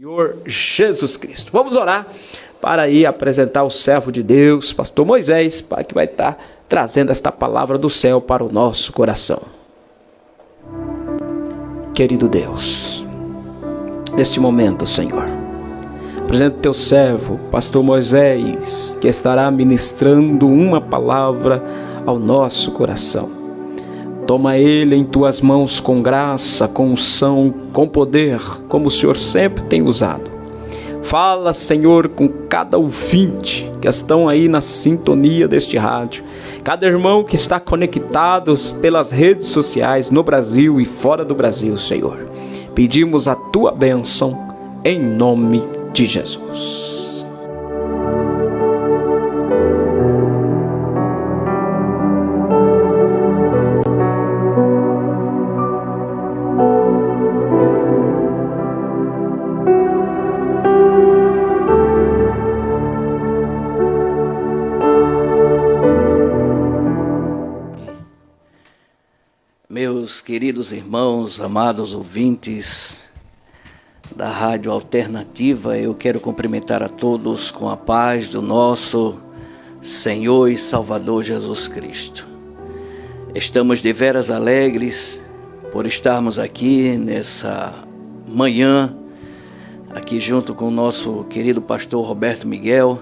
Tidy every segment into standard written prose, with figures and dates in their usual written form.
Senhor Jesus Cristo. Vamos orar para ir apresentar o servo de Deus, pastor Moisés, para que vai estar trazendo esta palavra do céu para o nosso coração. Querido Deus, neste momento, Senhor, apresento teu servo, pastor Moisés, que estará ministrando uma palavra ao nosso coração. Toma ele em tuas mãos com graça, com unção, com poder, como o Senhor sempre tem usado. Fala, Senhor, com cada ouvinte que estão aí na sintonia deste rádio. Cada irmão que está conectado pelas redes sociais no Brasil e fora do Brasil, Senhor. Pedimos a tua bênção em nome de Jesus. Meus queridos irmãos, amados ouvintes da Rádio Alternativa, eu quero cumprimentar a todos com a paz do nosso Senhor e Salvador Jesus Cristo. Estamos deveras alegres por estarmos aqui nessa manhã, aqui junto com o nosso querido pastor Roberto Miguel,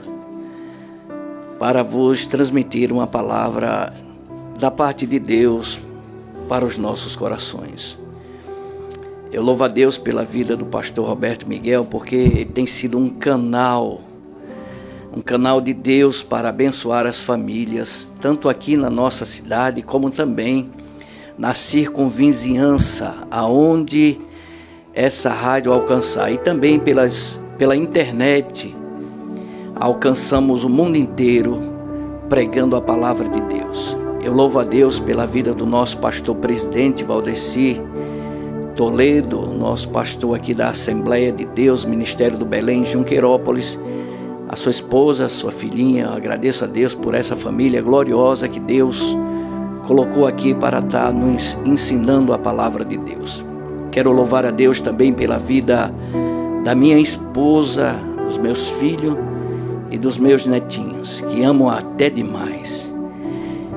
para vos transmitir uma palavra da parte de Deus para os nossos corações. Eu louvo a Deus pela vida do pastor Roberto Miguel, porque ele tem sido um canal de Deus para abençoar as famílias, tanto aqui na nossa cidade, como também na circunvizinhança, aonde essa rádio alcançar, e também pela internet, alcançamos o mundo inteiro pregando a palavra de Deus. Eu louvo a Deus pela vida do nosso pastor presidente Valdeci Toledo, nosso pastor aqui da Assembleia de Deus, Ministério do Belém, Junqueirópolis, a sua esposa, a sua filhinha. Eu agradeço a Deus por essa família gloriosa que Deus colocou aqui para estar nos ensinando a palavra de Deus. Quero louvar a Deus também pela vida da minha esposa, dos meus filhos e dos meus netinhos, que amo até demais.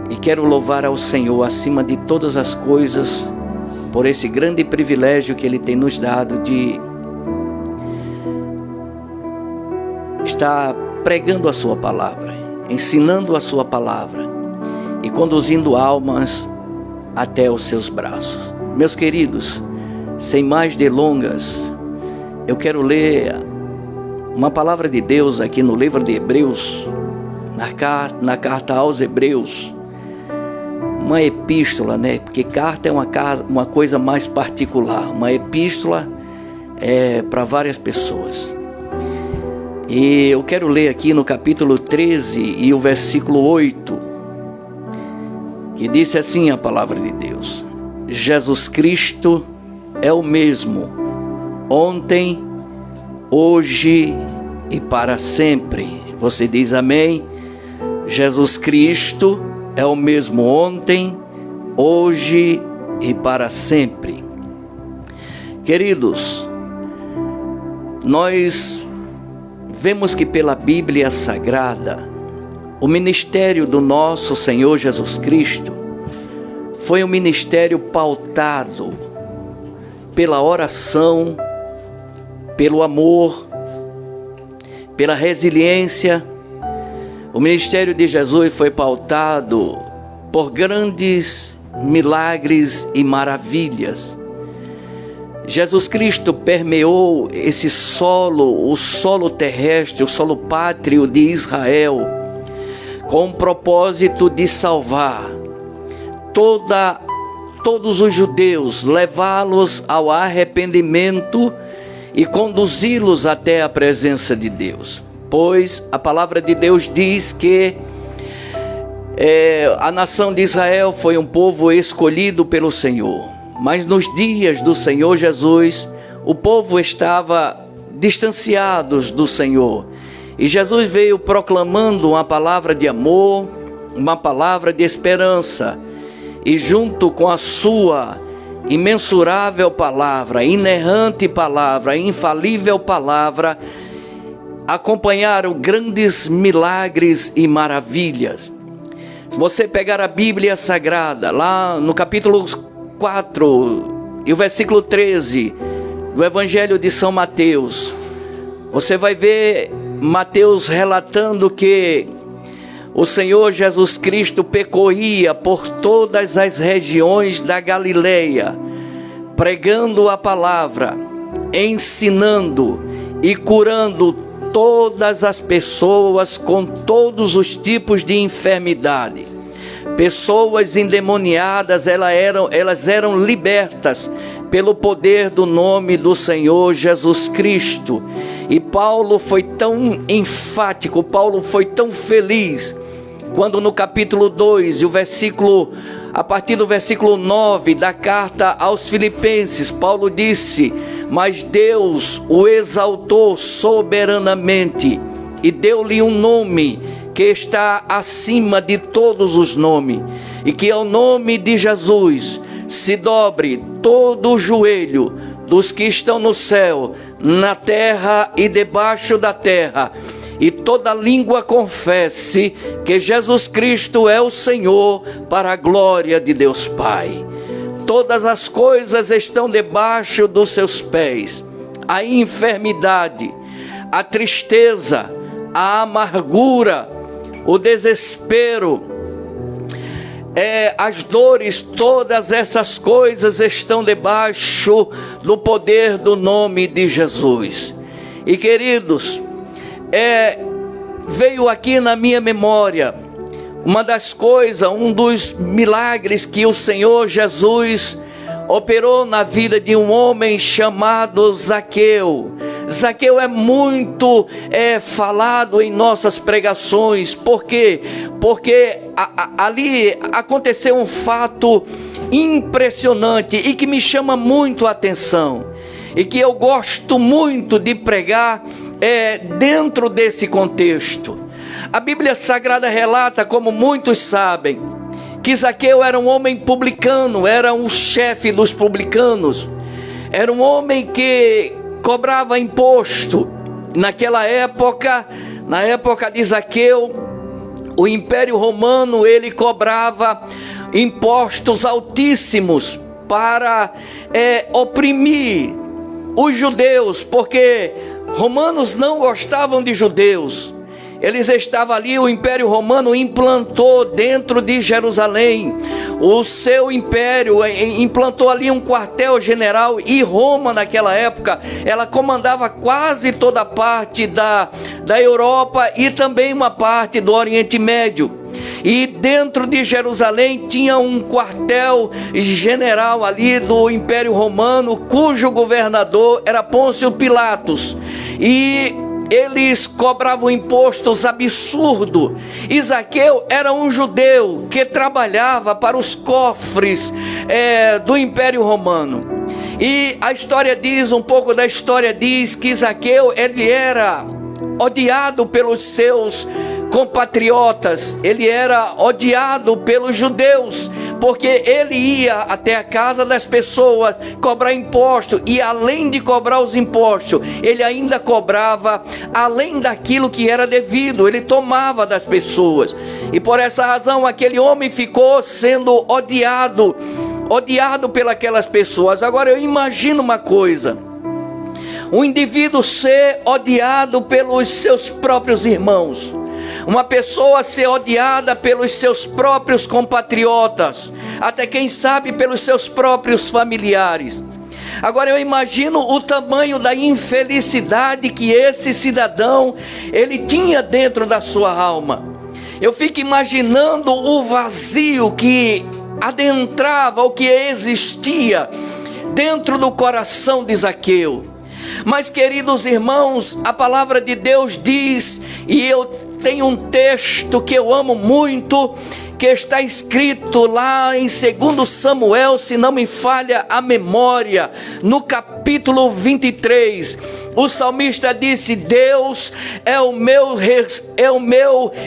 E quero louvar ao Senhor acima de todas as coisas por esse grande privilégio que Ele tem nos dado de estar pregando a sua palavra, ensinando a sua palavra e conduzindo almas até os seus braços. Meus queridos, sem mais delongas, eu quero ler uma palavra de Deus aqui no livro de Hebreus, na carta aos Hebreus, uma epístola, né? Porque carta é uma coisa mais particular. Uma epístola é para várias pessoas. E eu quero ler aqui no capítulo 13 e o versículo 8, que disse assim a palavra de Deus: Jesus Cristo é o mesmo, ontem, hoje e para sempre. Você diz amém? Jesus Cristo é o mesmo ontem, hoje e para sempre. Queridos, nós vemos que pela Bíblia Sagrada, o ministério do nosso Senhor Jesus Cristo foi um ministério pautado pela oração, pelo amor, pela resiliência. O ministério de Jesus foi pautado por grandes milagres e maravilhas. Jesus Cristo permeou esse solo, o solo terrestre, o solo pátrio de Israel, com o propósito de salvar todos os judeus, levá-los ao arrependimento e conduzi-los até a presença de Deus. Pois a palavra de Deus diz que a nação de Israel foi um povo escolhido pelo Senhor. Mas nos dias do Senhor Jesus, o povo estava distanciado do Senhor. E Jesus veio proclamando uma palavra de amor, uma palavra de esperança. E junto com a sua imensurável palavra, inerrante palavra, infalível palavra, acompanharam grandes milagres e maravilhas. Se você pegar a Bíblia Sagrada, lá no capítulo 4 e o versículo 13 do Evangelho de São Mateus, você vai ver Mateus relatando que o Senhor Jesus Cristo percorria por todas as regiões da Galileia, pregando a palavra, ensinando e curando todas as pessoas com todos os tipos de enfermidade. Pessoas endemoniadas, elas eram libertas pelo poder do nome do Senhor Jesus Cristo. E Paulo foi tão enfático, Paulo foi tão feliz, quando no capítulo 2, a partir do versículo 9 da carta aos Filipenses, Paulo disse: mas Deus o exaltou soberanamente e deu-lhe um nome que está acima de todos os nomes, e que ao nome de Jesus se dobre todo o joelho dos que estão no céu, na terra e debaixo da terra, e toda língua confesse que Jesus Cristo é o Senhor, para a glória de Deus Pai. Todas as coisas estão debaixo dos seus pés. A enfermidade, a tristeza, a amargura, o desespero, as dores, todas essas coisas estão debaixo do poder do nome de Jesus. E queridos, veio aqui na minha memória uma das coisas, um dos milagres que o Senhor Jesus operou na vida de um homem chamado Zaqueu. Zaqueu é muito falado em nossas pregações. Por quê? Porque ali aconteceu um fato impressionante e que me chama muito a atenção, e que eu gosto muito de pregar dentro desse contexto. A Bíblia Sagrada relata, como muitos sabem, que Zaqueu era um homem publicano, era um chefe dos publicanos, era um homem que cobrava imposto. Naquela época, na época de Zaqueu, o Império Romano, ele cobrava impostos altíssimos para oprimir os judeus, porque romanos não gostavam de judeus. Eles estavam ali, o Império Romano implantou dentro de Jerusalém o seu império, implantou ali um quartel-general, e Roma naquela época, ela comandava quase toda a parte da Europa e também uma parte do Oriente Médio. E dentro de Jerusalém tinha um quartel-general ali do Império Romano, cujo governador era Pôncio Pilatos. E eles cobravam impostos absurdos. E Zaqueu era um judeu que trabalhava para os cofres do Império Romano. E a história diz, um pouco da história diz, que Zaqueu, ele era odiado pelos seus compatriotas, ele era odiado pelos judeus, porque ele ia até a casa das pessoas cobrar imposto, e além de cobrar os impostos, ele ainda cobrava além daquilo que era devido, ele tomava das pessoas. E por essa razão aquele homem ficou sendo odiado pelas pessoas. Agora eu imagino uma coisa: um indivíduo ser odiado pelos seus próprios irmãos, uma pessoa ser odiada pelos seus próprios compatriotas, até quem sabe pelos seus próprios familiares. Agora eu imagino o tamanho da infelicidade que esse cidadão ele tinha dentro da sua alma. Eu fico imaginando o vazio que adentrava, o que existia dentro do coração de Zaqueu. Mas, queridos irmãos, a palavra de Deus diz, e eu tenho um texto que eu amo muito, que está escrito lá em 2 Samuel, se não me falha a memória, no capítulo 23, o salmista disse: Deus é o meu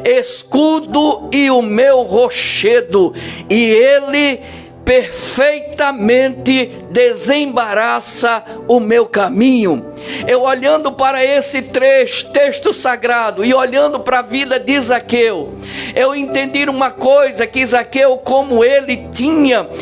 escudo e o meu rochedo, e Ele perfeitamente desembaraça o meu caminho. Eu olhando para esse texto sagrado e olhando para a vida de Zaqueu, eu entendi uma coisa, que Zaqueu, como ele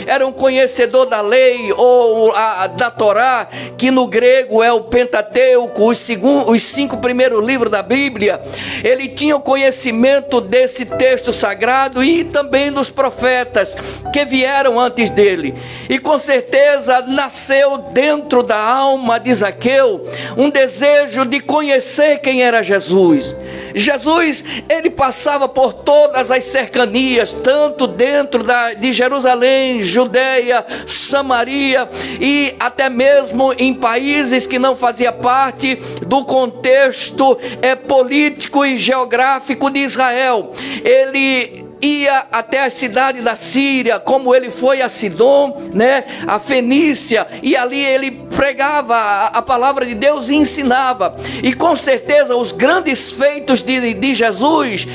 era um conhecedor da lei ou da Torá, que no grego é o Pentateuco, os 5 primeiros livros da Bíblia. Ele tinha o conhecimento desse texto sagrado e também dos profetas que vieram antes dele, e com certeza nasceu dentro da alma de Zaqueu um desejo de conhecer quem era Jesus. Jesus, ele passava por todas as cercanias, tanto dentro de Jerusalém, Judeia, Samaria e até mesmo em países que não faziam parte do contexto político e geográfico de Israel. Ele ia até a cidade da Síria, como ele foi a Sidom, a Fenícia, e ali ele pregava a palavra de Deus e ensinava. E com certeza os grandes feitos de Jesus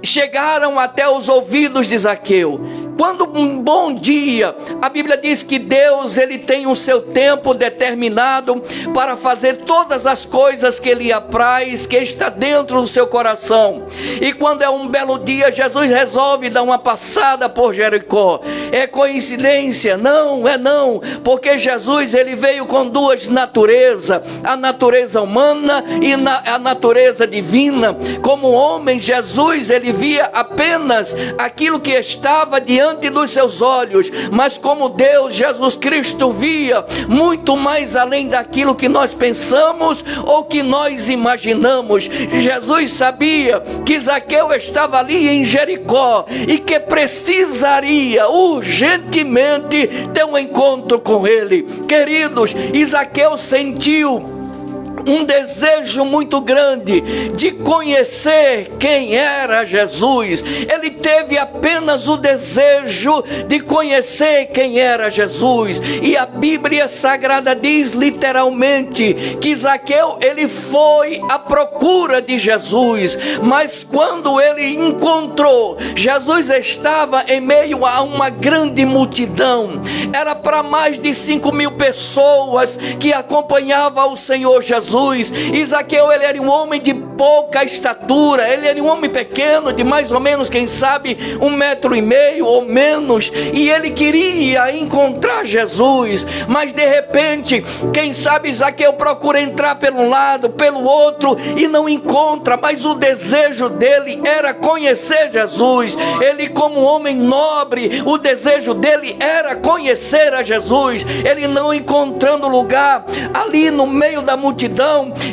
chegaram até os ouvidos de Zaqueu. Quando um bom dia, a Bíblia diz que Deus, ele tem o seu tempo determinado para fazer todas as coisas que ele apraz, que está dentro do seu coração. E quando é um belo dia, Jesus resolve dar uma passada por Jericó. É coincidência? Não, não, porque Jesus, ele veio com duas naturezas, a natureza humana e a natureza divina. Como homem, Jesus, ele via apenas aquilo que estava diante dos seus olhos, mas como Deus, Jesus Cristo via muito mais além daquilo que nós pensamos ou que nós imaginamos. Jesus sabia que Zaqueu estava ali em Jericó e que precisaria urgentemente ter um encontro com ele. Queridos, Zaqueu sentiu um desejo muito grande de conhecer quem era Jesus. Ele teve apenas o desejo de conhecer quem era Jesus. E a Bíblia Sagrada diz literalmente que Zaqueu, ele foi à procura de Jesus, mas quando ele encontrou, Jesus estava em meio a uma grande multidão. Era para mais de 5.000 pessoas que acompanhavam o Senhor Jesus. E Zaqueu, ele era um homem de pouca estatura, ele era um homem pequeno, de mais ou menos, quem sabe, 1,5 metro ou menos, e ele queria encontrar Jesus, mas de repente, quem sabe, Zaqueu procura entrar pelo lado, pelo outro, e não encontra, mas o desejo dele era conhecer Jesus. Ele, como homem nobre, o desejo dele era conhecer a Jesus. Ele, não encontrando lugar ali no meio da multidão,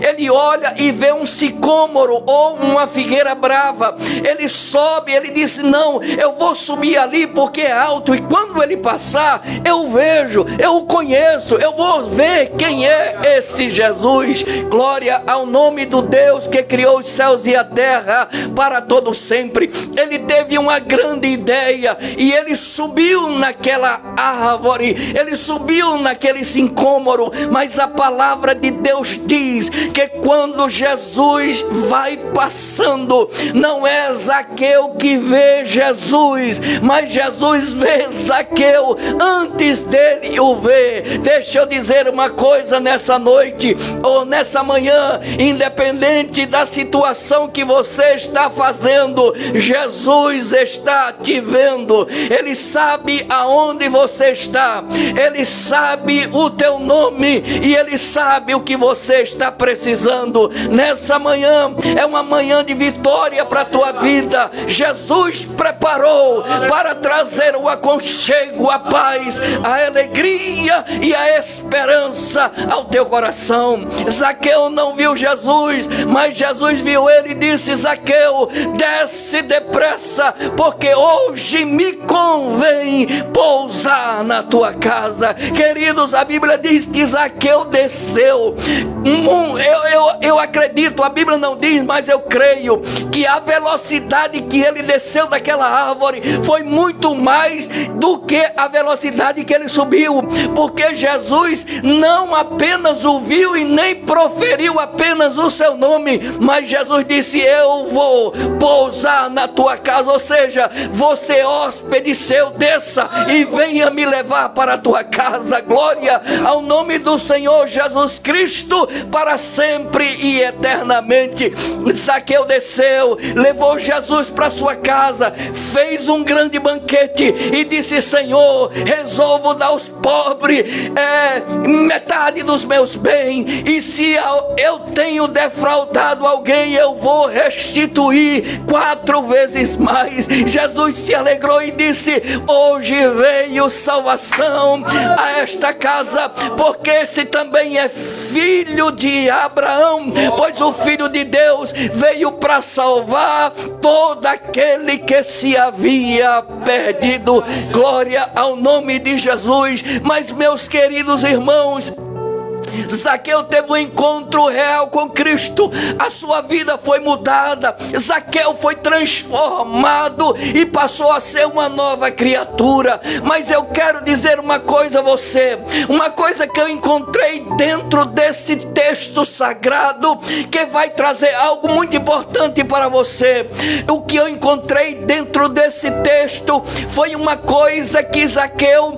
ele olha e vê um sicômoro ou uma figueira brava. Ele sobe, ele disse: não, eu vou subir ali porque é alto, e quando ele passar, eu vejo, eu o conheço, eu vou ver quem é esse Jesus. Glória ao nome do Deus que criou os céus e a terra para todo sempre. Ele teve uma grande ideia e ele subiu naquela árvore, ele subiu naquele sicômoro, mas a palavra de Deus diz que quando Jesus vai passando, não é Zaqueu que vê Jesus, mas Jesus vê Zaqueu antes dele o ver. Deixa eu dizer uma coisa nessa noite ou nessa manhã, independente da situação que você está fazendo, Jesus está te vendo. Ele sabe aonde você está, ele sabe o teu nome e ele sabe o que você está precisando. Nessa manhã é uma manhã de vitória para a tua vida. Jesus preparou para trazer o aconchego, a paz, a alegria e a esperança ao teu coração. Zaqueu não viu Jesus, mas Jesus viu ele e disse: Zaqueu, desce depressa, porque hoje me convém pousar na tua casa. Queridos, a Bíblia diz que Zaqueu desceu. Eu eu acredito, a Bíblia não diz, mas eu creio que a velocidade que ele desceu daquela árvore foi muito mais do que a velocidade que ele subiu, porque Jesus não apenas o viu e nem proferiu apenas o seu nome, mas Jesus disse: eu vou pousar na tua casa, ou seja, você hóspede seu, desça e venha me levar para a tua casa. Glória ao nome do Senhor Jesus Cristo, para sempre e eternamente. Zaqueu desceu, levou Jesus para sua casa, fez um grande banquete e disse: Senhor, resolvo dar aos pobres metade dos meus bens, e se eu tenho defraudado alguém, eu vou restituir 4 vezes mais. Jesus se alegrou e disse: hoje veio salvação a esta casa, porque esse também é filho de Abraão, pois o Filho de Deus veio para salvar todo aquele que se havia perdido. Glória ao nome de Jesus. Mas, meus queridos irmãos, Zaqueu teve um encontro real com Cristo, a sua vida foi mudada, Zaqueu foi transformado e passou a ser uma nova criatura. Mas eu quero dizer uma coisa a você, uma coisa que eu encontrei dentro desse texto sagrado, que vai trazer algo muito importante para você. O que eu encontrei dentro desse texto foi uma coisa que Zaqueu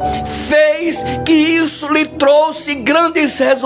fez, que isso lhe trouxe grandes resultados.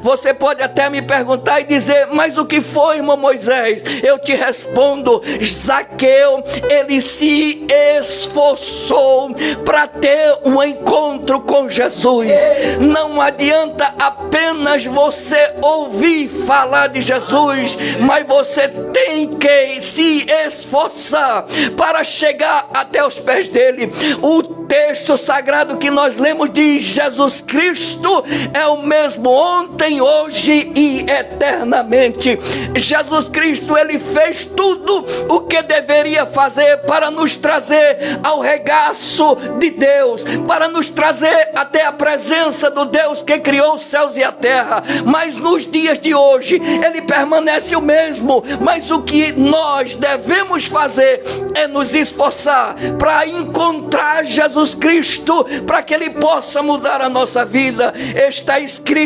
Você pode até me perguntar e dizer: mas o que foi, irmão Moisés? Eu te respondo: Zaqueu, ele se esforçou para ter um encontro com Jesus. Não adianta apenas você ouvir falar de Jesus, mas você tem que se esforçar para chegar até os pés dele. O texto sagrado que nós lemos diz: Jesus Cristo é o mesmo ontem, hoje e eternamente. Jesus Cristo, ele fez tudo o que deveria fazer para nos trazer ao regaço de Deus, para nos trazer até a presença do Deus que criou os céus e a terra. Mas nos dias de hoje ele permanece o mesmo. Mas o que nós devemos fazer é nos esforçar para encontrar Jesus Cristo, para que ele possa mudar a nossa vida. Está escrito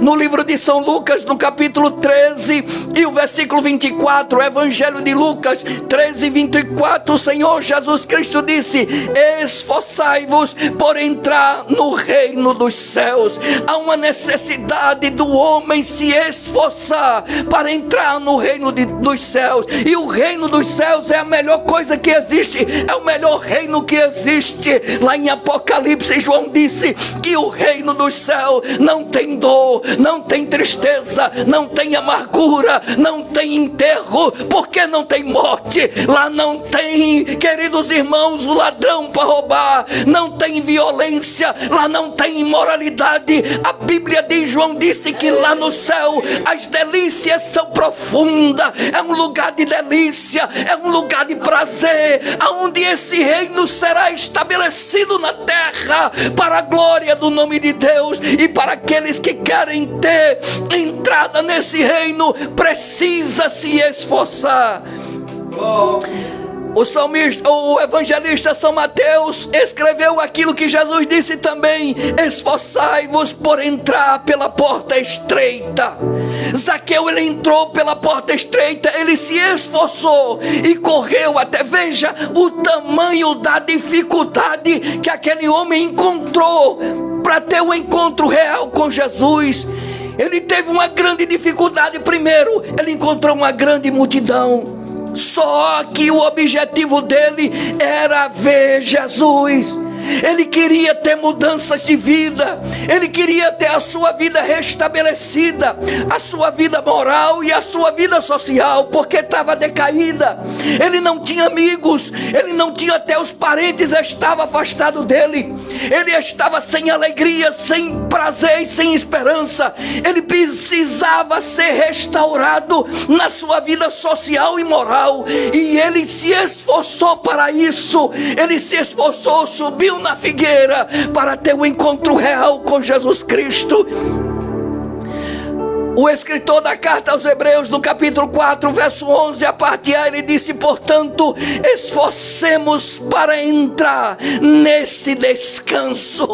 no livro de São Lucas, no capítulo 13 e o versículo 24, o Evangelho de Lucas 13, 24, o Senhor Jesus Cristo disse: esforçai-vos por entrar no reino dos céus. Há uma necessidade do homem se esforçar para entrar no reino dos céus, e o reino dos céus é a melhor coisa que existe, é o melhor reino que existe. Lá em Apocalipse, João disse que o reino dos céus não tem dor, não tem tristeza, não tem amargura, não tem enterro, porque não tem morte. Lá não tem, queridos irmãos, o ladrão para roubar, não tem violência, lá não tem imoralidade. A Bíblia diz, João disse, que lá no céu as delícias são profundas, é um lugar de delícia, é um lugar de prazer, aonde esse reino será estabelecido na terra para a glória do nome de Deus. E para aqueles que querem ter entrada nesse reino, precisa se esforçar. O evangelista São Mateus escreveu aquilo que Jesus disse também: esforçai-vos por entrar pela porta estreita. Zaqueu, ele entrou pela porta estreita, ele se esforçou e correu até, veja o tamanho da dificuldade que aquele homem encontrou para ter um encontro real com Jesus. Ele teve uma grande dificuldade. Primeiro, ele encontrou uma grande multidão, só que o objetivo dele era ver Jesus. Ele queria ter mudanças de vida, ele queria ter a sua vida restabelecida, a sua vida moral e a sua vida social, porque estava decaída. Ele não tinha amigos, ele não tinha, até os parentes estavam afastados dele. Ele estava sem alegria, sem prazer e sem esperança. Ele precisava ser restaurado na sua vida social e moral, e ele se esforçou para isso. Ele se esforçou, subiu na figueira para ter um encontro real com Jesus Cristo. O escritor da carta aos Hebreus, no capítulo 4, verso 11, a parte A, ele disse: portanto, esforcemos para entrar nesse descanso.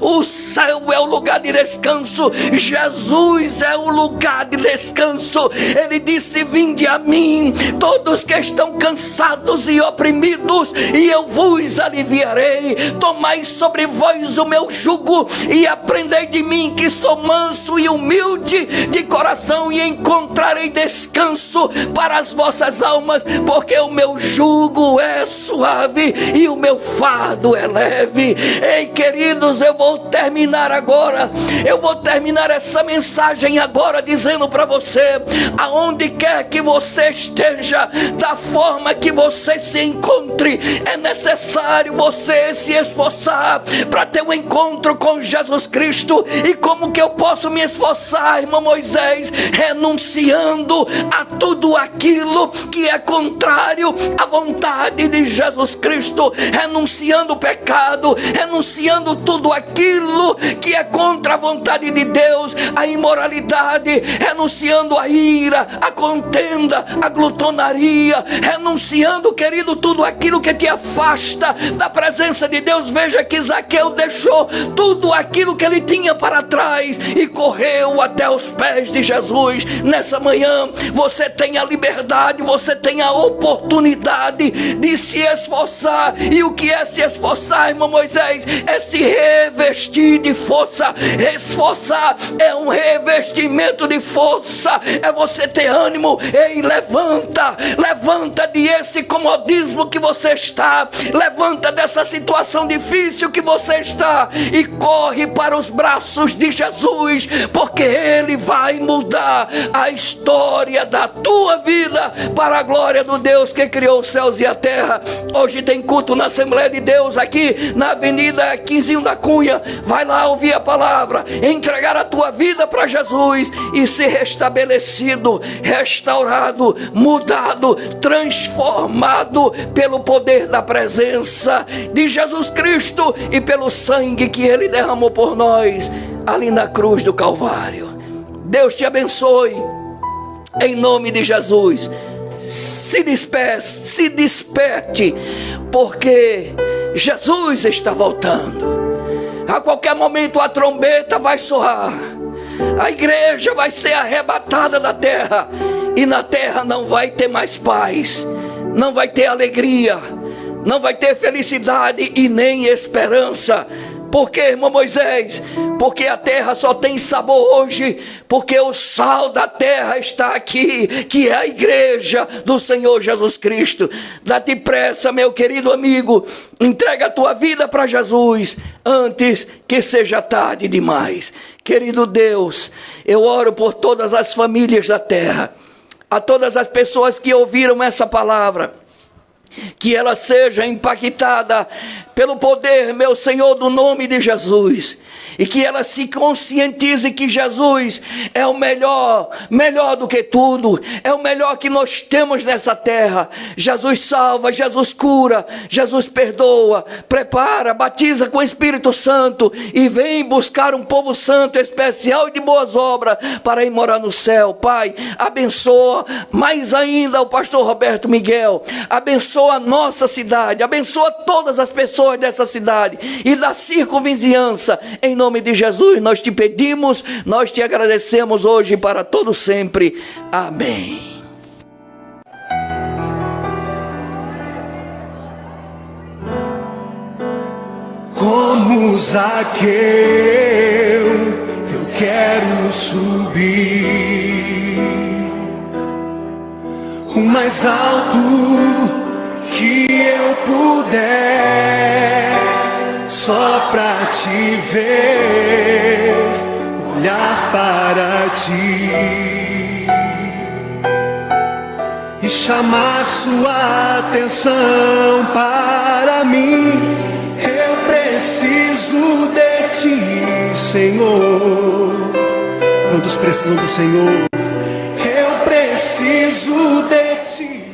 O céu é o lugar de descanso, Jesus é o lugar de descanso. Ele disse: vinde a mim, todos que estão cansados e oprimidos, e eu vos aliviarei. Tomai sobre vós o meu jugo e aprendei de mim, que sou manso e humilde de coração, e encontrarei descanso para as vossas almas, porque o meu jugo é suave e o meu fardo é leve. Ei, queridos, eu vou terminar agora, eu vou terminar essa mensagem agora dizendo para você: aonde quer que você esteja, da forma que você se encontre, é necessário você se esforçar para ter um encontro com Jesus Cristo. E como que eu posso me esforçar, irmão Moisés? Renunciando a tudo aquilo que é contrário à vontade de Jesus Cristo, renunciando o pecado, renunciando tudo aquilo que é contra a vontade de Deus, a imoralidade, renunciando a ira, a contenda, a glutonaria, renunciando, querido, tudo aquilo que te afasta da presença de Deus. Veja que Zaqueu deixou tudo aquilo que ele tinha para trás e correu até os pés de Jesus. Nessa manhã você tem a liberdade, você tem a oportunidade de se esforçar. E o que é se esforçar, irmão Moisés? É se revestir de força. Esforçar é um revestimento de força, é você ter ânimo. Ei, levanta desse comodismo que você está, levanta dessa situação difícil que você está e corre para os braços de Jesus, porque Ele vai mudar a história da tua vida para a glória do Deus que criou os céus e a terra. Hoje tem culto na Assembleia de Deus aqui na Avenida Quinzinho da Cunha. Vai lá ouvir a palavra, entregar a tua vida para Jesus e ser restabelecido, restaurado, mudado, transformado pelo poder da presença de Jesus Cristo e pelo sangue que Ele derramou por nós ali na cruz do Calvário. Deus te abençoe em nome de Jesus. Se desperte, porque Jesus está voltando. A qualquer momento a trombeta vai soar, a igreja vai ser arrebatada da terra, e na terra não vai ter mais paz, não vai ter alegria, não vai ter felicidade e nem esperança. Por quê, irmão Moisés? Porque a terra só tem sabor hoje, porque o sal da terra está aqui, que é a igreja do Senhor Jesus Cristo. Dá-te pressa, meu querido amigo, entrega a tua vida para Jesus, antes que seja tarde demais. Querido Deus, eu oro por todas as famílias da terra, a todas as pessoas que ouviram essa palavra, que ela seja impactada pelo poder, meu Senhor, do nome de Jesus, e que ela se conscientize que Jesus é o melhor do que tudo, é o melhor que nós temos nessa terra. Jesus salva, Jesus cura, Jesus perdoa, prepara, batiza com o Espírito Santo e vem buscar um povo santo, especial e de boas obras para ir morar no céu. Pai, abençoa mais ainda o pastor Roberto Miguel, abençoa a nossa cidade, abençoa todas as pessoas dessa cidade e da circunvizinhança. Em nome de Jesus nós te pedimos, nós te agradecemos hoje e para todo sempre. Amém. Como Zaqueu, eu quero subir o mais alto que eu puder, só pra te ver, olhar para ti e chamar sua atenção para mim. Eu preciso de ti, Senhor. Quantos precisam do Senhor? Eu preciso de ti.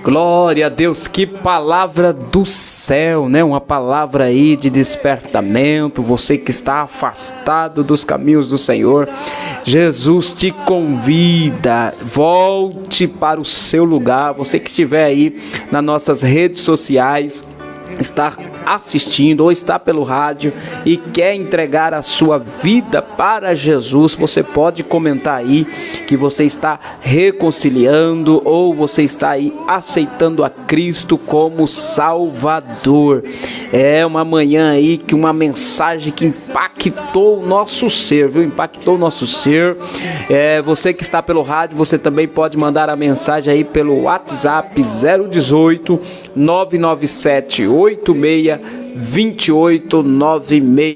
Glória a Deus, que palavra do céu, né? Uma palavra aí de despertamento. Você que está afastado dos caminhos do Senhor, Jesus te convida, volte para o seu lugar. Você que estiver aí nas nossas redes sociais, está assistindo ou está pelo rádio e quer entregar a sua vida para Jesus, você pode comentar aí que você está reconciliando ou você está aí aceitando a Cristo como Salvador. É uma manhã aí que uma mensagem que impactou o nosso ser, viu? Impactou o nosso ser. Você que está pelo rádio, você também pode mandar a mensagem aí pelo WhatsApp 018 997 86 2896.